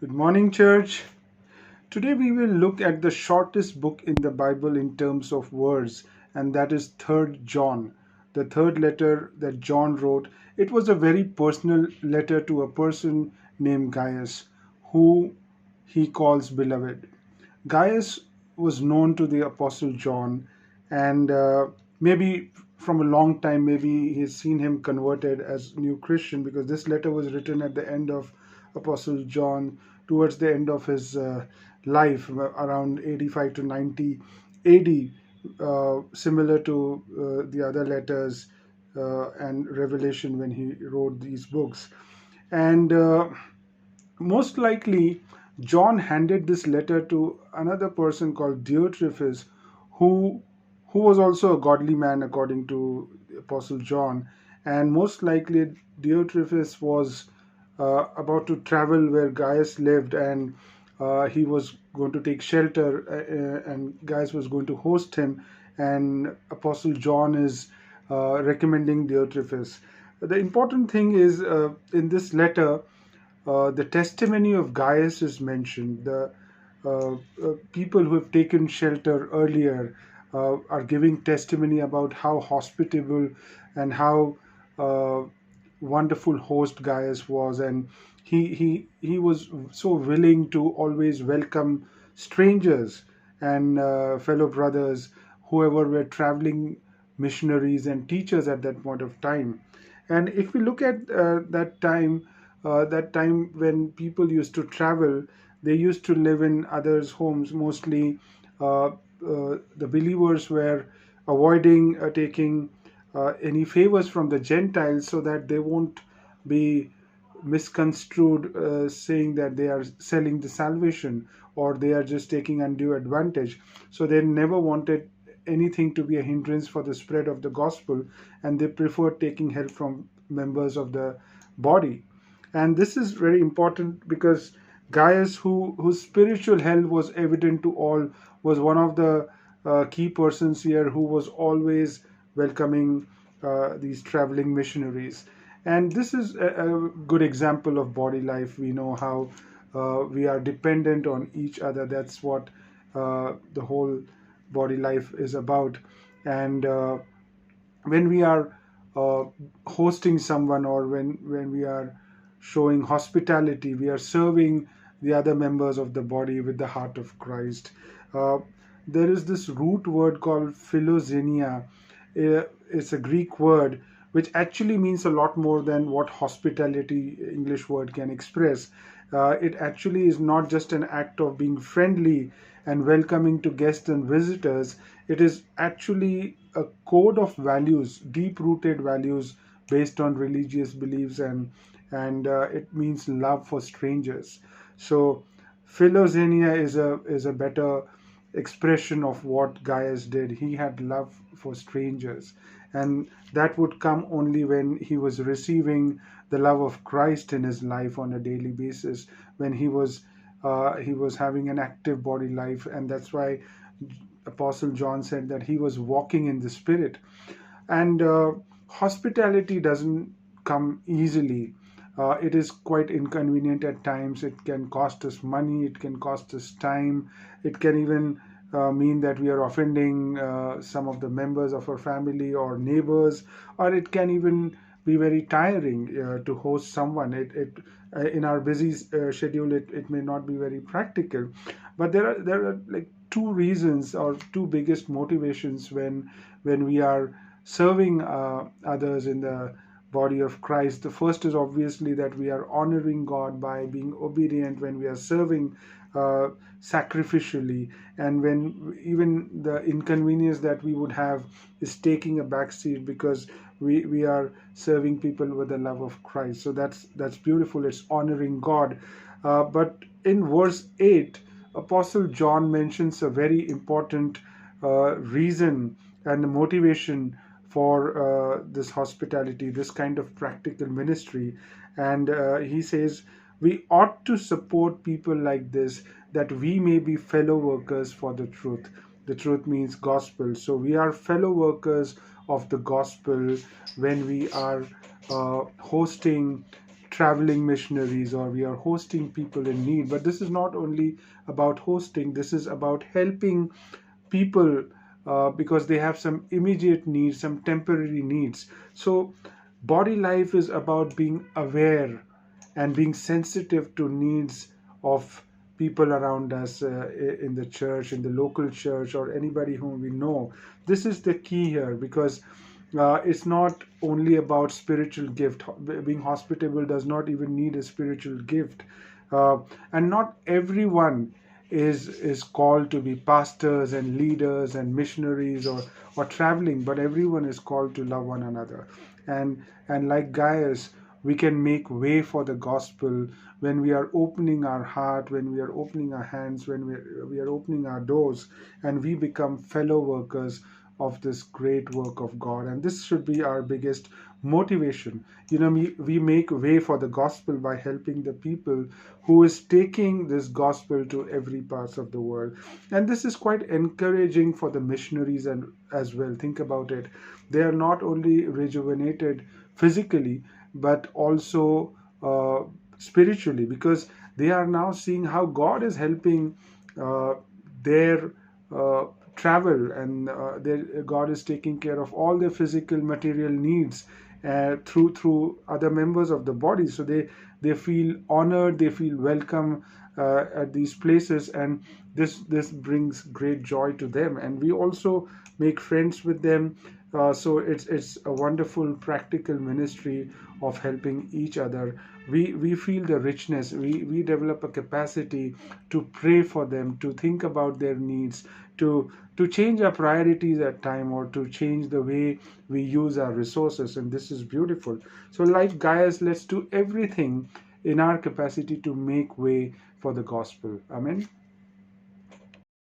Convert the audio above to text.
Good morning, church. Today we will look at the shortest book in the Bible in terms of words, and that is 3rd John, the third letter that John wrote. It was a very personal letter to a person named Gaius, who he calls beloved. Gaius was known to the Apostle John, and maybe from a long time, maybe he's seen him converted as new Christian because this letter was written at the end of Apostle John, towards the end of his life, around 85 to 90 AD, similar to the other letters and Revelation when he wrote these books. And most likely, John handed this letter to another person called Diotrephes, who who was also a godly man according to Apostle John, and most likely Diotrephes was about to travel where Gaius lived, and he was going to take shelter, and Gaius was going to host him, and Apostle John is recommending Diotrephes. The important thing is in this letter the testimony of Gaius is mentioned. The people who have taken shelter earlier are giving testimony about how hospitable and how uh, wonderful host Gaius was, and he was so willing to always welcome strangers and fellow brothers, whoever were traveling missionaries and teachers at that point of time. And if we look at that time when people used to travel, they used to live in others' homes. Mostly, the believers were avoiding taking any favors from the Gentiles so that they won't be misconstrued, saying that they are selling the salvation or they are just taking undue advantage. So they never wanted anything to be a hindrance for the spread of the gospel, and they preferred taking help from members of the body. And this is very important because Gaius, whose spiritual health was evident to all, was one of the key persons here who was always welcoming these traveling missionaries. And this is a good example of body life. We know how we are dependent on each other. That's what the whole body life is about. And when we are uh, hosting someone, or when we are showing hospitality, we are serving the other members of the body with the heart of Christ. uh, there is this root word called Philoxenia. It's a Greek word which actually means a lot more than what hospitality English word can express. It actually is not just an act of being friendly and welcoming to guests and visitors. It is actually a code of values, deep rooted values based on religious beliefs, and it means love for strangers. So Philoxenia is a better expression of what Gaius did. He had love for strangers, and that would come only when he was receiving the love of Christ in his life on a daily basis, when he was having an active body life, and that's why Apostle John said that he was walking in the Spirit. And hospitality doesn't come easily. It is quite inconvenient at times. It can cost us money, it can cost us time, it can even mean that we are offending some of the members of our family or neighbors, or it can even be very tiring to host someone. In our busy schedule, it may not be very practical. But there are like two reasons or two biggest motivations when we are serving others in the body of Christ. The first is obviously that we are honoring God by being obedient when we are serving uh, sacrificially, and when even the inconvenience that we would have is taking a back seat because we are serving people with the love of Christ. So that's beautiful. It's honoring God. But in verse 8, Apostle John mentions a very important reason and motivation for this hospitality, this kind of practical ministry. And he says, we ought to support people like this, that we may be fellow workers for the truth. The truth means gospel. So we are fellow workers of the gospel when we are hosting traveling missionaries, or we are hosting people in need. But this is not only about hosting, this is about helping people because they have some immediate needs, some temporary needs. So body life is about being aware and being sensitive to needs of people around us, in the church, in the local church, or anybody whom we know. This is the key here, because it's not only about spiritual gift. Being hospitable does not even need a spiritual gift, uh, and not everyone is called to be pastors and leaders and missionaries, or traveling, but everyone is called to love one another. And like Gaius, we can make way for the gospel when we are opening our heart, when we are opening our hands, when we are opening our doors, and we become fellow workers of this great work of God. And this should be our biggest motivation. We make way for the gospel by helping the people who is taking this gospel to every parts of the world. And this is quite encouraging for the missionaries and as well. Think about it. They are not only rejuvenated physically, but also spiritually, because they are now seeing how God is helping uh, their uh, travel, and God is taking care of all their physical material needs through other members of the body. So they feel honored, they feel welcome at these places, and this brings great joy to them, and we also make friends with them. So it's a wonderful practical ministry of helping each other. We feel the richness. We develop a capacity to pray for them, to think about their needs, to change our priorities at time, or to change the way we use our resources. And this is beautiful. So like Gaius, let's do everything in our capacity to make way for the gospel. Amen.